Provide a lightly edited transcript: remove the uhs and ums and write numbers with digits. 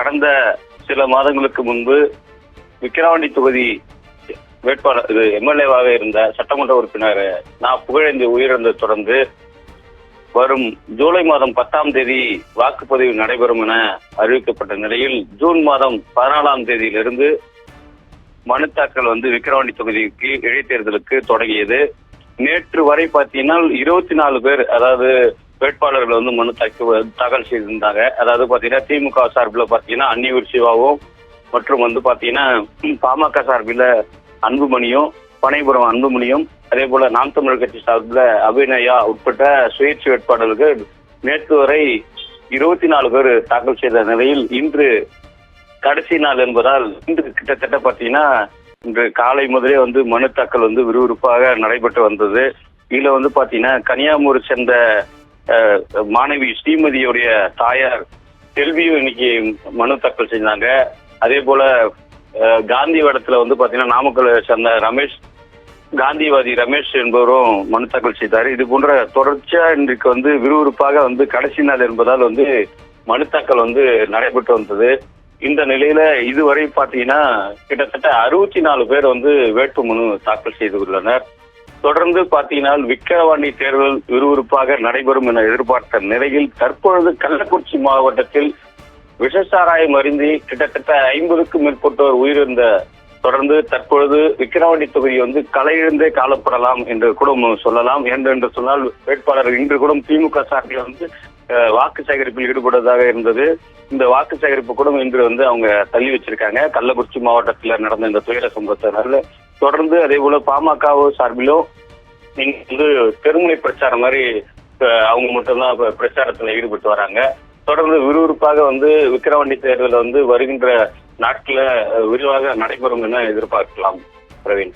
கடந்த சில மாதங்களுக்கு முன்பு விக்கிரவாண்டி தொகுதி வேட்பாளர் எம்எல்ஏவாக இருந்த சட்டமன்ற உறுப்பினர் புகழேந்தி உயிரிழந்ததை தொடர்ந்து வரும் ஜூலை மாதம் 10ஆம் தேதி வாக்குப்பதிவு நடைபெறும் என அறிவிக்கப்பட்ட நிலையில் ஜூன் மாதம் 14ஆம் தேதியிலிருந்து மனு தாக்கல் விக்கிரவாண்டி தொகுதிக்கு இடைத்தேர்தலுக்கு தொடங்கியது. நேற்று வரை பார்த்தீங்கன்னா 24 பேர், அதாவது வேட்பாளர்கள் மனு தாக்கல் செய்திருந்தாங்க. அதாவது பார்த்தீங்கன்னா திமுக சார்பில் பார்த்தீங்கன்னா அன்னியூர் சிவாவும் மற்றும் பார்த்தீங்கன்னா பாமக சார்பில் அன்புமணியும், பனைபுரம் அன்புமணியும், அதே போல நாம் தமிழர் கட்சி சார்பில் அபிநயா உட்பட்ட சுயேட்சை வேட்பாளர்கள் நேற்று வரை 24 பேர் தாக்கல் செய்த நிலையில் இன்று கடைசி நாள் என்பதால் இன்று கிட்டத்தட்ட பார்த்தீங்கன்னா இன்று காலை முதலே மனு தாக்கல் விறுவிறுப்பாக நடைபெற்று வந்தது. இதுல பார்த்தீங்கன்னா கன்னியாகுமரி சேர்ந்த மாணவி ஸ்ரீமதியுடைய தாயார் செல்வியும் இன்னைக்கு மனு தாக்கல் செஞ்சாங்க. அதே போல காந்திவடத்துல பார்த்தீங்கன்னா நாமக்கல் சேர்ந்த காந்திவாதி ரமேஷ் என்பவரும் மனு தாக்கல் செய்தார். இது போன்ற தொடர்ச்சியா இன்றைக்கு விறுவிறுப்பாக கடைசி நாள் என்பதால் மனு தாக்கல் நடைபெற்று வந்தது. இந்த நிலையில இதுவரை பார்த்தீங்கன்னா கிட்டத்தட்ட 64 பேர் வேட்பு மனு தாக்கல் செய்துள்ளனர். தொடர்ந்து பார்த்தீங்கன்னா விக்கிரவாண்டி தேர்தல் விறுவிறுப்பாக நடைபெறும் என எதிர்பார்த்த நிலையில் தற்பொழுது கள்ளக்குறிச்சி மாவட்டத்தில் விஷசாராயம் அருந்தி கிட்டத்தட்ட 50க்கும் மேற்பட்டோர் உயிரிழந்த தொடர்ந்து தற்பொழுது விக்கிரவாண்டி தொகுதி களையிழந்தே காணப்படலாம் என்று கூட சொல்லலாம். என்று சொன்னால் வேட்பாளர் இன்று கூட திமுக சார்பில் வாக்கு சேகரிப்பில் ஈடுபடுவதாக இருந்தது. இந்த வாக்கு சேகரிப்பு கூட இன்று அவங்க தள்ளி வச்சிருக்காங்க. கள்ளக்குறிச்சி மாவட்டத்தில் நடந்த இந்த துயர சம்பவத்தினால தொடர்ந்து அதே போல பாமக சார்பிலும் தெருமுனை பிரச்சாரம் மாதிரி அவங்க மட்டும்தான் பிரச்சாரத்துல ஈடுபட்டு வராங்க. தொடர்ந்து விறுவிறுப்பாக விக்கிரவாண்டி தேர்தல் வருகின்ற நாட்கள விரிவாக நடைபெறும் என எதிர்பார்க்கலாம். பிரவீன்.